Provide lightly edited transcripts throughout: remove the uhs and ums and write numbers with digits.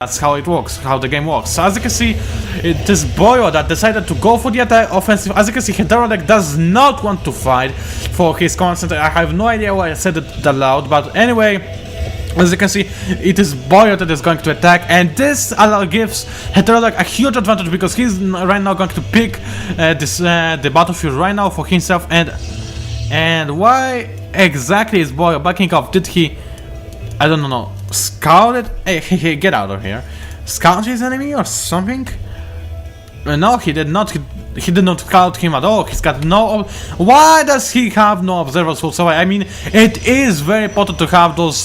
That's how it works, how the game works. So as you can see, it is Boyo that decided to go for the attack offensive. As you can see, Heterodek does not want to fight for his command center. I have no idea why I said it that loud, but anyway, as you can see, it is Boyo that is going to attack, and this gives Heterodek a huge advantage because he's right now going to pick the battlefield right now for himself. And why exactly is Boyo backing off? Did he, I don't know, scout it? Hey, get out of here. Scout his enemy or something? No, he did not. He did not scout him at all. He's got no. Why does he have no observers whatsoever? I mean, it is very important to have those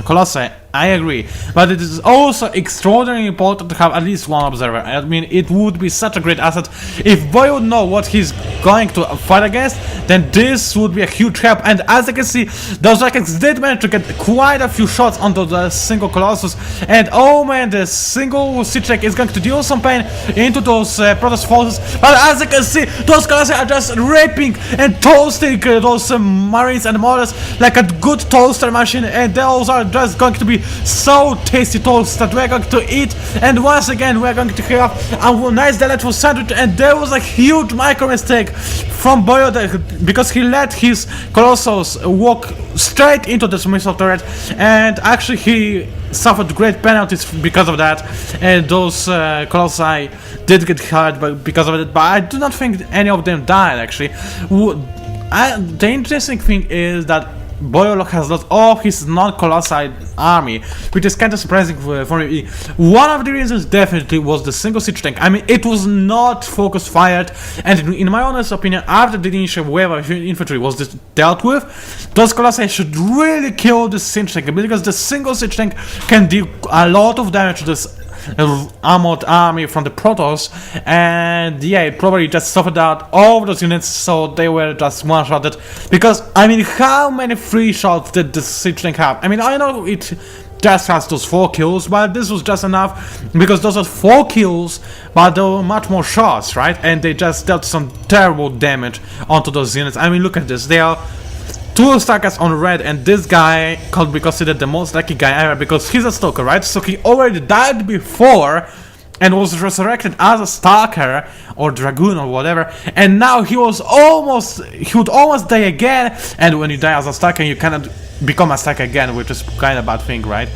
colossi. I agree, but it is also extraordinarily important to have at least one observer. I mean, it would be such a great asset if Boy would know what he's going to fight against. Then this would be a huge help. And as you can see, those Vikings did manage to get quite a few shots onto the single Colossus. And oh man, the single siege tank is going to deal some pain into those Protoss forces. But as you can see, those Colossi are just ripping and toasting those Marines and Mortars like a good toaster machine. And those are just going to be so tasty toast that we're going to eat. And once again, we're going to have a nice delightful sandwich. And there was a huge micro mistake from Boyo because he let his Colossus walk straight into this missile turret, and actually he suffered great penalties because of that. And those Colossi did get hurt because of it, but I do not think any of them died actually. The interesting thing is that Boyo has lost all his non-Colossi army, which is kind of surprising for me. One of the reasons definitely was the single siege tank. I mean, it was not focus fired, and in my honest opinion, after the initial wave of infantry was dealt with, those Colossi should really kill the siege tank, because the single siege tank can do a lot of damage to this armored army from the Protoss. And yeah, it probably just suffered out all of those units, so they were just one-shotted. Because I mean, how many free shots did the siege tank have? I mean, I know it just has those 4 kills, but this was just enough because those are 4 kills, but there were much more shots, right? And they just dealt some terrible damage onto those units. I mean, look at this. They are 2 Starcrafts on red, and this guy could be considered the most lucky guy ever because he's a Stalker, right? So he already died before and was resurrected as a Stalker or Dragoon or whatever, and now he would almost die again. And when you die as a Stalker, you cannot become a Stalker again, which is kind of a bad thing, right?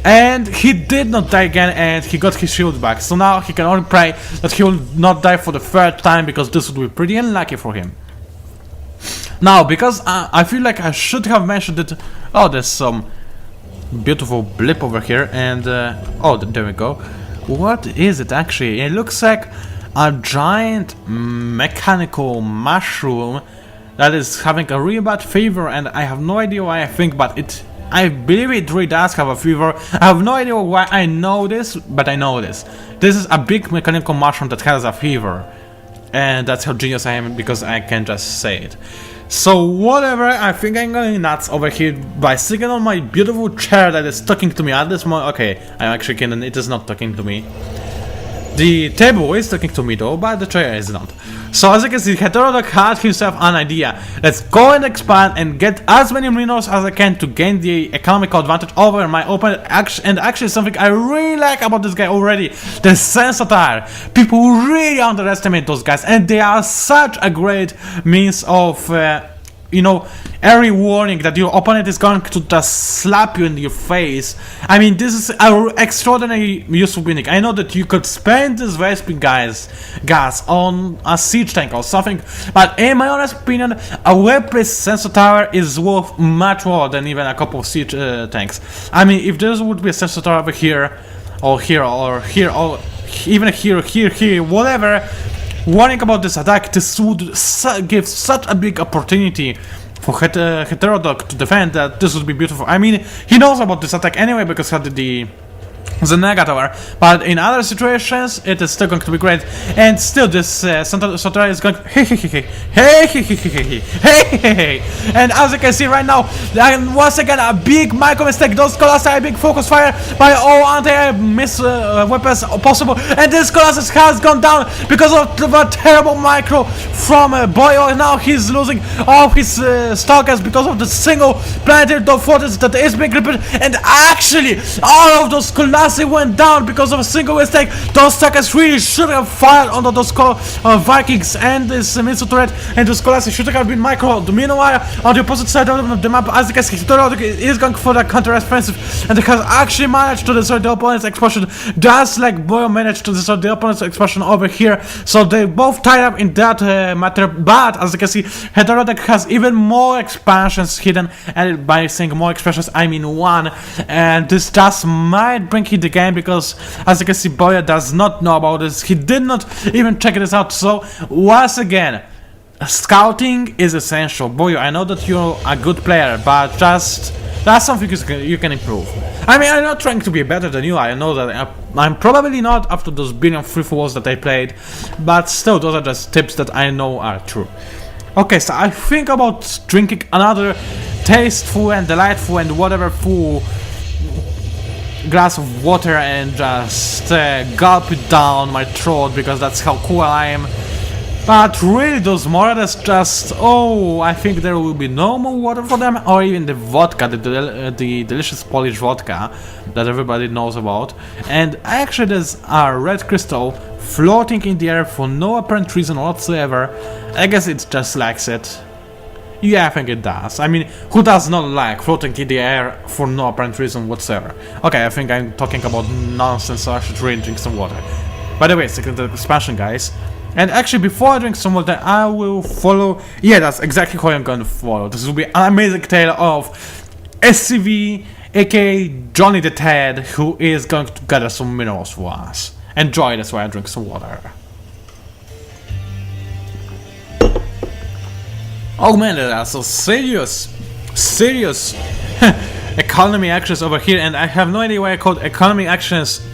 And he did not die again, and he got his shield back. So now he can only pray that he will not die for the 3rd time, because this would be pretty unlucky for him. Now, because I feel like I should have mentioned it. Oh, there's some beautiful blip over here, and oh, there we go. What is it actually? It looks like a giant mechanical mushroom that is having a really bad fever, and I have no idea why I think, but I believe it really does have a fever. I have no idea why I know this, but I know this. This is a big mechanical mushroom that has a fever, and that's how genius I am, because I can just say it. So whatever, I think I'm going nuts over here by sitting on my beautiful chair that is talking to me at this moment. Okay, I'm actually kidding, it is not talking to me. The table is talking to me though, but the chair is not. So as you can see, Heterodek had himself an idea. Let's go and expand and get as many minerals as I can to gain the economical advantage over my opponent. And actually something I really like about this guy already, the Sensatire. People really underestimate those guys, and they are such a great means of you know, early warning that your opponent is going to just slap you in your face. I mean, this is an extraordinarily useful gimmick. I know that you could spend this Vesping gas on a siege tank or something, but in my honest opinion, a well-placed sensor tower is worth much more than even a couple of siege tanks. I mean, if there would be a sensor tower over here, or here, or here, or even here, whatever. Warning about this attack, this would give such a big opportunity for Heterodek to defend that this would be beautiful. I mean, he knows about this attack anyway because he had the Negatower, but in other situations it is still going to be great. And still this Santara is going hey. And as you can see right now, once again a big micro mistake. Those Colossi, big focus fire by all anti miss weapons possible, and this Colossus has gone down because of the terrible micro from Boyo, and now he's losing all his Stalkers because of the single planetary fortress that is being repeated, and actually all of those Colossi went down because of a single mistake. Those Stalkers really should have fired onto those Vikings and this missile turret, and those Colossi should have been micro. Meanwhile, on the opposite side of the map, as you can see, is going for the counter-offensive, and he has actually managed to destroy the opponent's explosion, just like Boyo managed to destroy the opponent's explosion over here. So they both tied up in that matter, but as you can see, Heterodek has even more expansions hidden, and by saying more expansions, I mean one, and this just might bring him the game, because as you can see, Boyo does not know about this. He did not even check this out. So once again, scouting is essential. Boyo, I know that you're a good player, but just that's something you can improve. I mean, I'm not trying to be better than you. I know that I'm probably not after those billion free-for-alls that I played, but still, those are just tips that I know are true. Okay, so I think about drinking another tasteful and delightful and whatever full glass of water and just gulp it down my throat, because that's how cool I am. But really, those Moradas just, oh, I think there will be no more water for them, or even the vodka, the delicious Polish vodka that everybody knows about. And actually there's a red crystal floating in the air for no apparent reason whatsoever. I guess it just likes it. Yeah, I think it does. I mean, who does not like floating in the air for no apparent reason whatsoever? Okay, I think I'm talking about nonsense, so I should really drink some water. By the way, second expansion, guys. And actually, before I drink some water, I will follow. Yeah, that's exactly how I'm going to follow. This will be an amazing tale of SCV, aka Johnny the Ted, who is going to gather some minerals for us. Enjoy, that's why I drink some water. Oh man, there are so serious economy actions over here, and I have no idea why I called economy actions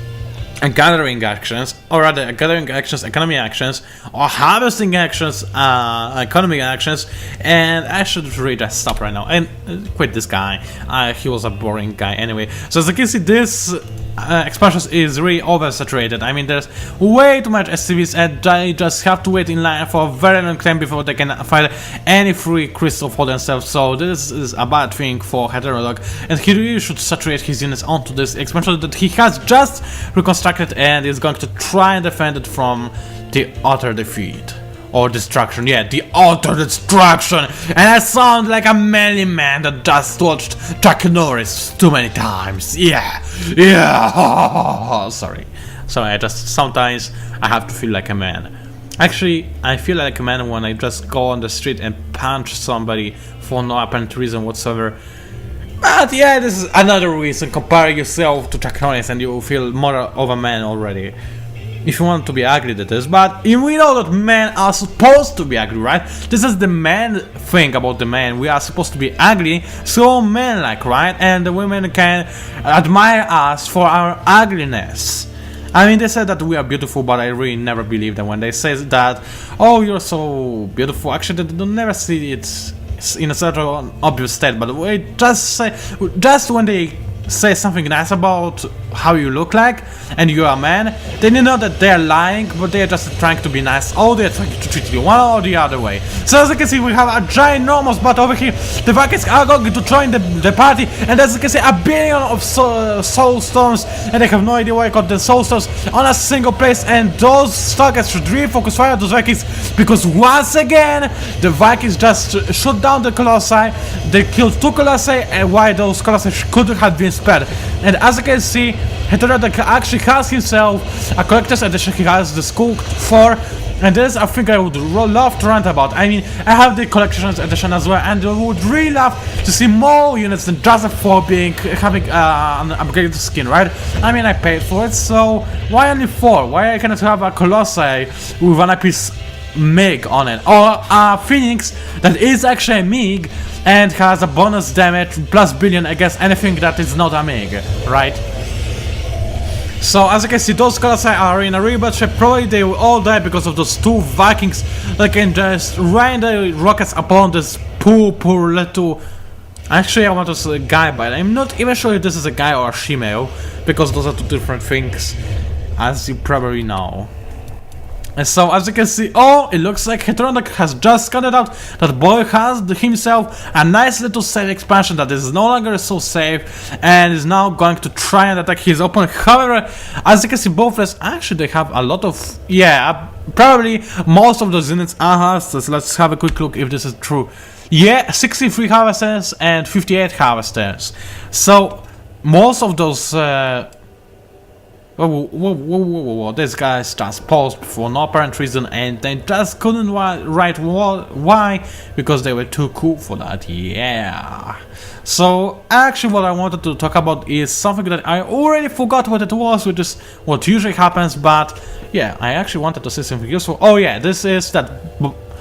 and gathering actions, or rather gathering actions, economy actions, or harvesting actions, economy actions, and I should really just stop right now and quit this guy. He was a boring guy anyway. So as you can see, this expansion is really oversaturated. I mean, there's way too much SCVs, and they just have to wait in line for a very long time before they can find any free crystal for themselves. So this is a bad thing for Heterodog, and he really should saturate his units onto this expansion that he has just reconstructed, and is going to try and defend it from the utter defeat. Or destruction, yeah, the utter destruction! And I sound like a manly man that just watched Chuck Norris too many times. Yeah! Sorry, I just sometimes I have to feel like a man. Actually, I feel like a man when I just go on the street and punch somebody for no apparent reason whatsoever. But yeah, this is another reason. Compare yourself to Chuck Norris and you will feel more of a man already. If you want to be ugly, that is, but we know that men are supposed to be ugly, right? This is the man thing about the men. We are supposed to be ugly, so man-like, right? And the women can admire us for our ugliness. I mean, they said that we are beautiful, but I really never believe them when they say that, oh, you're so beautiful. Actually, they don't never see it in a sort of obvious state, but we just say, just when they say something nice about how you look like and you're a man, then you know that they're lying, but they're just trying to be nice, or they're trying to treat you one or the other way. So as you can see, we have a ginormous butt over here. The Vikings are going to join the party, and as you can see, a billion of soul stones, and they have no idea why I got the soul stones on a single place, and those Stalkers should really focus fire on those Vikings, because once again, the Vikings just shot down the Colossi. They killed 2 Colossi, and why those Colossi could have been spared. And as you can see, Heterodek actually has himself a collector's edition. He has the Skull 4, and this I think I would love to rant about. I mean, I have the collector's edition as well, and I would really love to see more units than just a 4 having an upgraded skin, right? I mean, I paid for it, so why only 4? Why I cannot have a Colossi with an piece MiG on it, or a Phoenix that is actually a MiG and has a bonus damage plus billion against anything that is not a MiG, right? So as you can see, those Colossi are in a really bad shape. Probably they will all die because of those 2 Vikings that can just rain the rockets upon this poor little... Actually, I want to say a guy, but I'm not even sure if this is a guy or a female. because those are two different things, as you probably know. And so, as you can see, oh, it looks like Heterodok has just counted out that boy has himself a nice little safe expansion that is no longer so safe and is now going to try and attack his opponent. However, as you can see, both players actually they have a lot of, probably most of those units are harvesters. Let's have a quick look if this is true. Yeah, 63 harvesters and 58 harvesters. So, most of those whoa, this guy's just paused for no apparent reason and they just couldn't write why, because they were too cool for that, yeah. So actually what I wanted to talk about is something that I already forgot what it was, which is what usually happens, but yeah, I actually wanted to say something useful. Oh yeah, this is that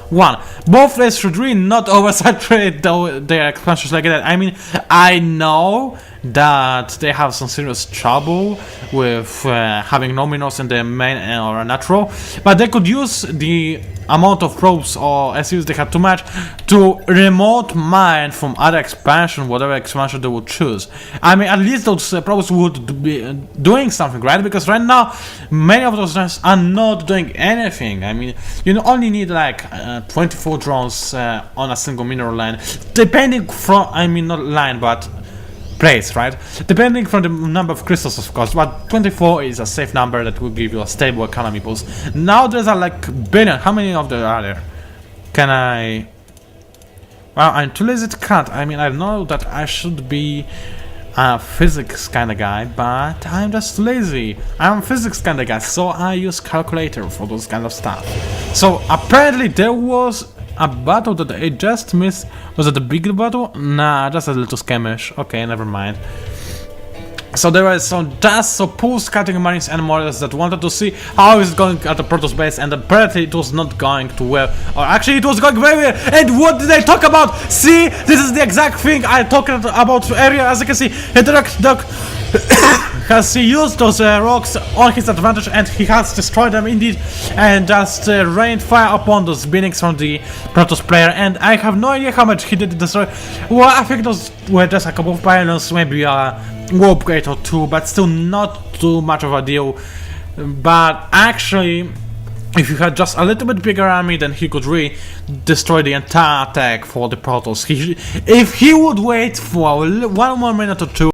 one, both players should really not oversaturate their expansions like that. I mean, I know that they have some serious trouble with having no minerals in their main or natural, but they could use the amount of probes or SUs they had too much to remote mine from other expansion, whatever expansion they would choose. I mean, at least those probes would be doing something, right? Because right now, many of those drones are not doing anything. I mean, you only need like 24 drones on a single mineral line, depending from, I mean, not line, but place, right? Depending from the number of crystals, of course, but 24 is a safe number that will give you a stable economy boost. Now there's a like billion. How many of them are there? Can I? Well, I'm too lazy to count. I mean, I know that I should be a physics kind of guy, but I'm just lazy. I'm a physics kind of guy, so I use calculator for those kind of stuff. So apparently there was a battle that I just missed. Was it a big battle? Nah, just a little skirmish. Okay, never mind. So there were some just supposed cutting marines and mortars that wanted to see how is it going at the Protoss base, and apparently it was not going too well. Or actually it was going very well. And what did they talk about? See, this is the exact thing I talked about earlier. As you can see, Heterodok has used those rocks on his advantage, and he has destroyed them indeed, and just rained fire upon those beings from the Protoss player. And I have no idea how much he did destroy. Well, I think those were just a couple of pylons, maybe a warp gate or two, but still not too much of a deal. But actually, if you had just a little bit bigger army, then he could really destroy the entire attack for the Protoss. If he would wait for 1 more minute or two,